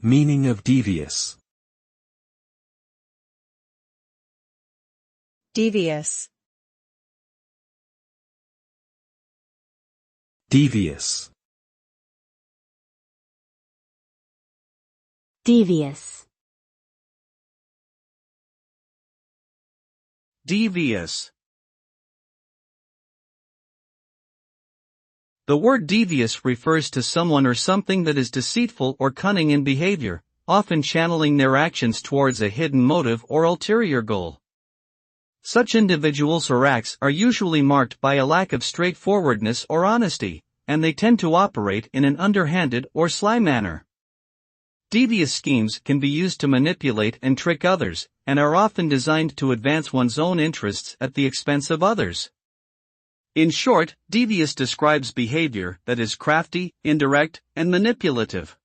Meaning of devious. Devious. Devious. Devious. Devious. The word devious refers to someone or something that is deceitful or cunning in behavior, often channeling their actions towards a hidden motive or ulterior goal. Such individuals or acts are usually marked by a lack of straightforwardness or honesty, and they tend to operate in an underhanded or sly manner. Devious schemes can be used to manipulate and trick others, and are often designed to advance one's own interests at the expense of others. In short, devious describes behavior that is crafty, indirect, and manipulative.